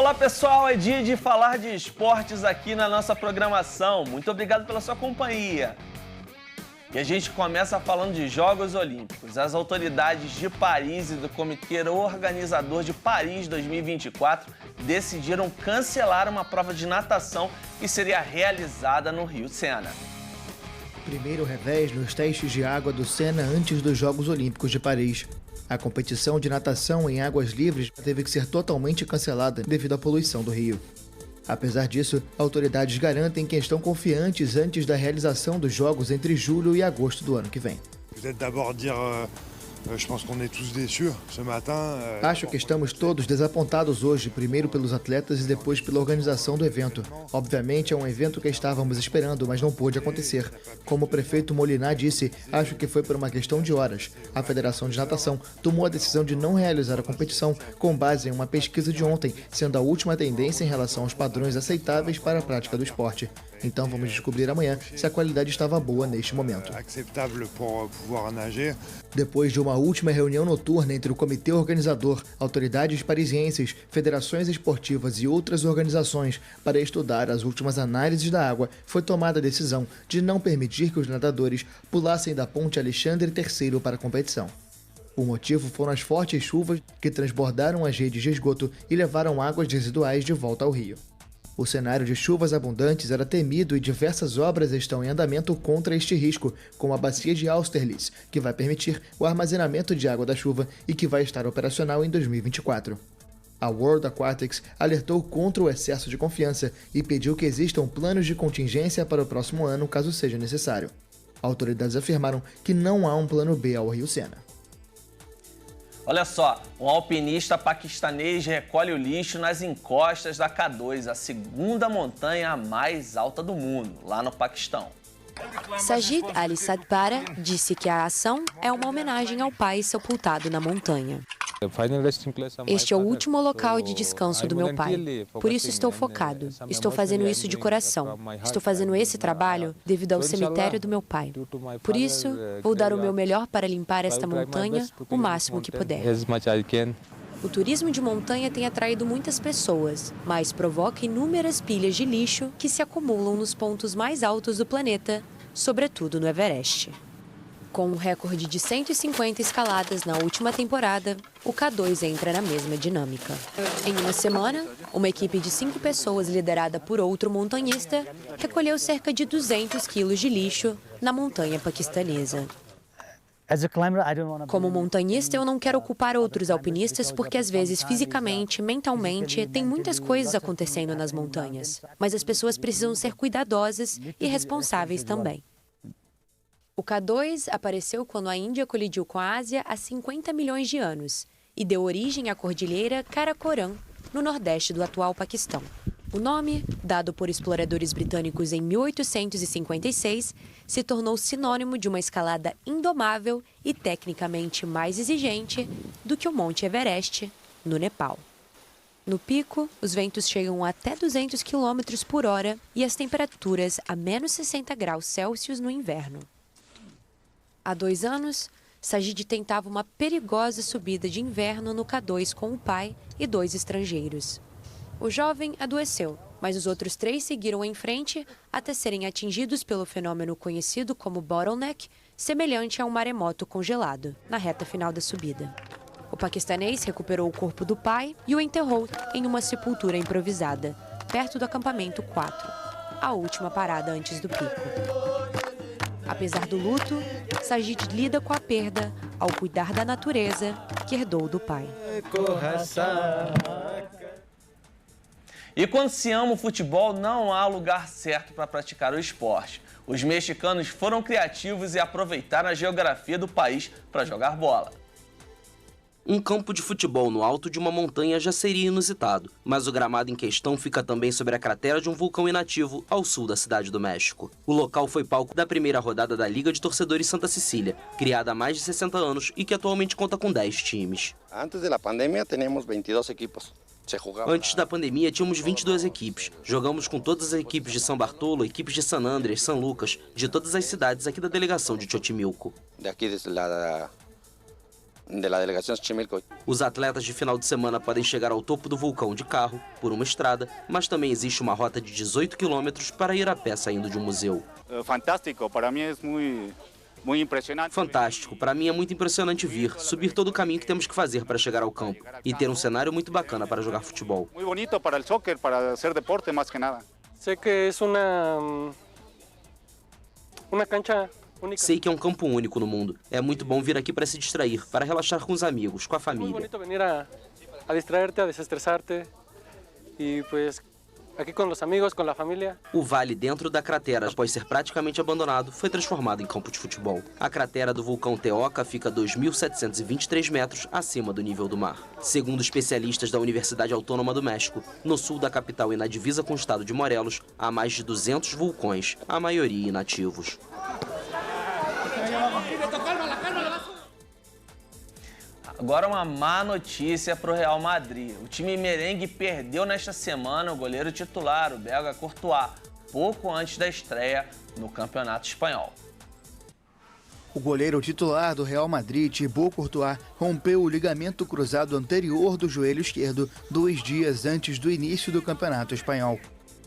Olá pessoal, é dia de falar de esportes aqui na nossa programação. Muito obrigado pela sua companhia. E a gente começa falando de Jogos Olímpicos. As autoridades de Paris e do Comitê Organizador de Paris 2024 decidiram cancelar uma prova de natação que seria realizada no Rio Sena. Primeiro revés nos testes de água do Sena antes dos Jogos Olímpicos de Paris. A competição de natação em águas livres teve que ser totalmente cancelada devido à poluição do rio. Apesar disso, autoridades garantem que estão confiantes antes da realização dos Jogos entre julho e agosto do ano que vem. Acho que estamos todos desapontados hoje, primeiro pelos atletas e depois pela organização do evento. Obviamente é um evento que estávamos esperando, mas não pôde acontecer. Como o prefeito Molinar disse, acho que foi por uma questão de horas. A Federação de Natação tomou a decisão de não realizar a competição com base em uma pesquisa de ontem, sendo a última tendência em relação aos padrões aceitáveis para a prática do esporte. Então vamos descobrir amanhã se a qualidade estava boa neste momento. Depois de uma última reunião noturna entre o comitê organizador, autoridades parisienses, federações esportivas e outras organizações para estudar as últimas análises da água, foi tomada a decisão de não permitir que os nadadores pulassem da ponte Alexandre III para a competição. O motivo foram as fortes chuvas que transbordaram as redes de esgoto e levaram águas residuais de volta ao rio. O cenário de chuvas abundantes era temido e diversas obras estão em andamento contra este risco, como a bacia de Austerlitz, que vai permitir o armazenamento de água da chuva e que vai estar operacional em 2024. A World Aquatics alertou contra o excesso de confiança e pediu que existam planos de contingência para o próximo ano, caso seja necessário. Autoridades afirmaram que não há um plano B ao Rio Sena. Olha só, um alpinista paquistanês recolhe o lixo nas encostas da K2, a segunda montanha mais alta do mundo, lá no Paquistão. Sajid Ali Sadbara disse que a ação é uma homenagem ao pai sepultado na montanha. Este é o último local de descanso do meu pai. Por isso estou focado. Estou fazendo isso de coração. Estou fazendo esse trabalho devido ao cemitério do meu pai. Por isso, vou dar o meu melhor para limpar esta montanha o máximo que puder. O turismo de montanha tem atraído muitas pessoas, mas provoca inúmeras pilhas de lixo que se acumulam nos pontos mais altos do planeta, sobretudo no Everest. Com um recorde de 150 escaladas na última temporada, o K2 entra na mesma dinâmica. Em uma semana, uma equipe de 5 pessoas liderada por outro montanhista recolheu cerca de 200 quilos de lixo na montanha paquistanesa. Como montanhista, eu não quero ocupar outros alpinistas porque às vezes fisicamente, mentalmente, tem muitas coisas acontecendo nas montanhas. Mas as pessoas precisam ser cuidadosas e responsáveis também. O K2 apareceu quando a Índia colidiu com a Ásia há 50 milhões de anos e deu origem à cordilheira Karakoram, no nordeste do atual Paquistão. O nome, dado por exploradores britânicos em 1856, se tornou sinônimo de uma escalada indomável e tecnicamente mais exigente do que o Monte Everest, no Nepal. No pico, os ventos chegam a até 200 km por hora e as temperaturas a menos 60 graus Celsius no inverno. Há 2 anos, Sajid tentava uma perigosa subida de inverno no K2 com o pai e 2 estrangeiros. O jovem adoeceu, mas os outros 3 seguiram em frente até serem atingidos pelo fenômeno conhecido como bottleneck, semelhante a um maremoto congelado, na reta final da subida. O paquistanês recuperou o corpo do pai e o enterrou em uma sepultura improvisada, perto do acampamento 4, a última parada antes do pico. Apesar do luto, Sajid lida com a perda ao cuidar da natureza que herdou do pai. E quando se ama o futebol, não há lugar certo para praticar o esporte. Os mexicanos foram criativos e aproveitaram a geografia do país para jogar bola. Um campo de futebol no alto de uma montanha já seria inusitado, mas o gramado em questão fica também sobre a cratera de um vulcão inativo ao sul da cidade do México. O local foi palco da primeira rodada da Liga de Torcedores Santa Cecília, criada há mais de 60 anos e que atualmente conta com 10 times. Antes da pandemia, tínhamos 22 equipos. Antes da pandemia, tínhamos 22 equipes. Jogamos com todas as equipes de São Bartolo, equipes de San Andrés, São Lucas, de todas as cidades aqui da delegação de Xochimilco. De aqui, de la delegación Xochimilco. Os atletas de final de semana podem chegar ao topo do vulcão de carro, por uma estrada, mas também existe uma rota de 18 quilômetros para ir a pé saindo de um museu. Fantástico, para mim é muito impressionante. Fantástico, para mim é muito impressionante vir, subir todo o caminho que temos que fazer para chegar ao campo e ter um cenário muito bacana para jogar futebol. Muito bonito para o soccer, para ser deporte mais que nada. Sei que é uma cancha única. Sei que é um campo único no mundo. É muito bom vir aqui para se distrair, para relaxar com os amigos, com a família. É muito bonito vir a distrair-te, a desestressar-te e pues aqui com os amigos, com a família. O vale dentro da cratera, após ser praticamente abandonado, foi transformado em campo de futebol. A cratera do vulcão Teoca fica a 2.723 metros acima do nível do mar. Segundo especialistas da Universidade Autônoma do México, no sul da capital e na divisa com o estado de Morelos, há mais de 200 vulcões, a maioria inativos. Agora uma má notícia para o Real Madrid. O time merengue perdeu nesta semana o goleiro titular, o belga Courtois, pouco antes da estreia no Campeonato Espanhol. O goleiro titular do Real Madrid, Thibaut Courtois, rompeu o ligamento cruzado anterior do joelho esquerdo 2 dias antes do início do Campeonato Espanhol.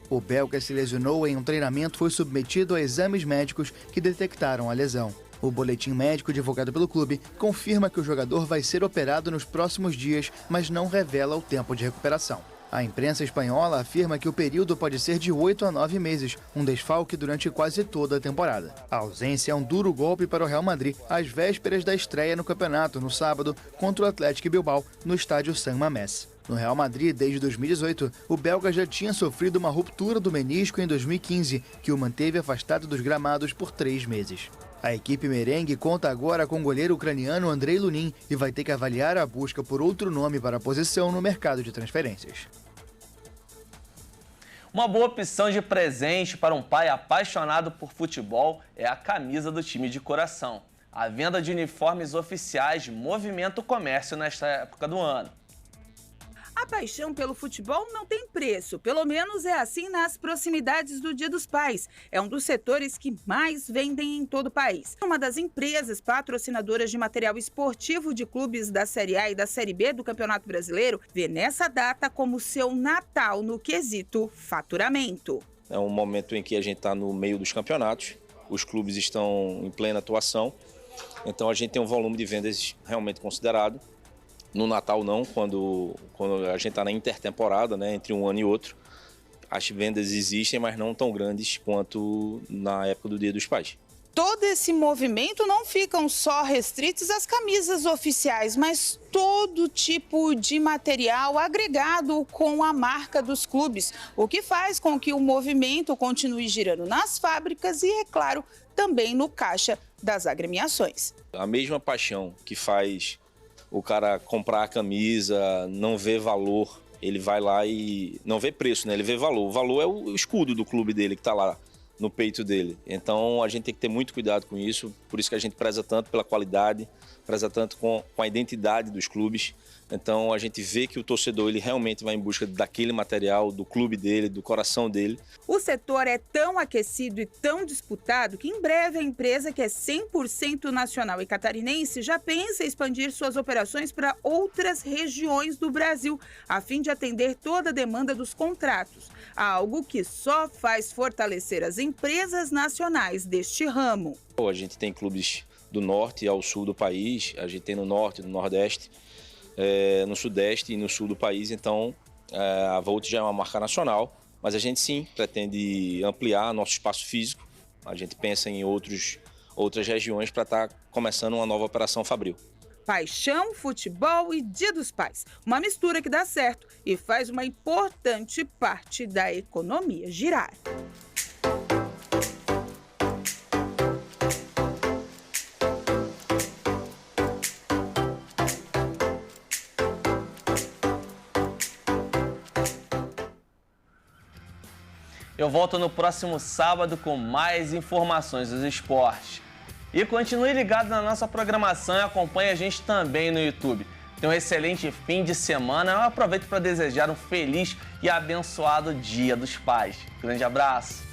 O belga se lesionou em um treinamento e foi submetido a exames médicos que detectaram a lesão. O boletim médico divulgado pelo clube confirma que o jogador vai ser operado nos próximos dias, mas não revela o tempo de recuperação. A imprensa espanhola afirma que o período pode ser de 8 a 9 meses, um desfalque durante quase toda a temporada. A ausência é um duro golpe para o Real Madrid às vésperas da estreia no campeonato, no sábado, contra o Athletic Bilbao, no estádio San Mamés. No Real Madrid, desde 2018, o belga já tinha sofrido uma ruptura do menisco em 2015, que o manteve afastado dos gramados por 3 meses. A equipe merengue conta agora com o goleiro ucraniano Andrei Lunin e vai ter que avaliar a busca por outro nome para a posição no mercado de transferências. Uma boa opção de presente para um pai apaixonado por futebol é a camisa do time de coração. A venda de uniformes oficiais movimenta o comércio nesta época do ano. A paixão pelo futebol não tem preço, pelo menos é assim nas proximidades do Dia dos Pais. É um dos setores que mais vendem em todo o país. Uma das empresas patrocinadoras de material esportivo de clubes da Série A e da Série B do Campeonato Brasileiro vê nessa data como seu Natal no quesito faturamento. É um momento em que a gente está no meio dos campeonatos, os clubes estão em plena atuação, então a gente tem um volume de vendas realmente considerado. No Natal não, quando a gente está na intertemporada, né, entre um ano e outro, as vendas existem, mas não tão grandes quanto na época do Dia dos Pais. Todo esse movimento não ficam só restritos às camisas oficiais, mas todo tipo de material agregado com a marca dos clubes, o que faz com que o movimento continue girando nas fábricas e, é claro, também no caixa das agremiações. A mesma paixão que faz o cara comprar a camisa, não vê valor, ele vai lá e não vê preço, né? Ele vê valor. O valor é o escudo do clube dele que está lá no peito dele. Então a gente tem que ter muito cuidado com isso, por isso que a gente preza tanto pela qualidade, preza tanto com a identidade dos clubes. Então a gente vê que o torcedor ele realmente vai em busca daquele material, do clube dele, do coração dele. O setor é tão aquecido e tão disputado que em breve a empresa, que é 100% nacional e catarinense, já pensa em expandir suas operações para outras regiões do Brasil, a fim de atender toda a demanda dos contratos, algo que só faz fortalecer as empresas nacionais deste ramo. A gente tem clubes do norte ao sul do país, a gente tem no norte, no nordeste, no sudeste e no sul do país, então a Volt já é uma marca nacional, mas a gente sim pretende ampliar nosso espaço físico, a gente pensa em outras regiões para estar começando uma nova operação fabril. Paixão, futebol e Dia dos Pais, uma mistura que dá certo e faz uma importante parte da economia girar. Eu volto no próximo sábado com mais informações dos esportes. E continue ligado na nossa programação e acompanhe a gente também no YouTube. Tenha um excelente fim de semana. Eu aproveito para desejar um feliz e abençoado Dia dos Pais. Grande abraço!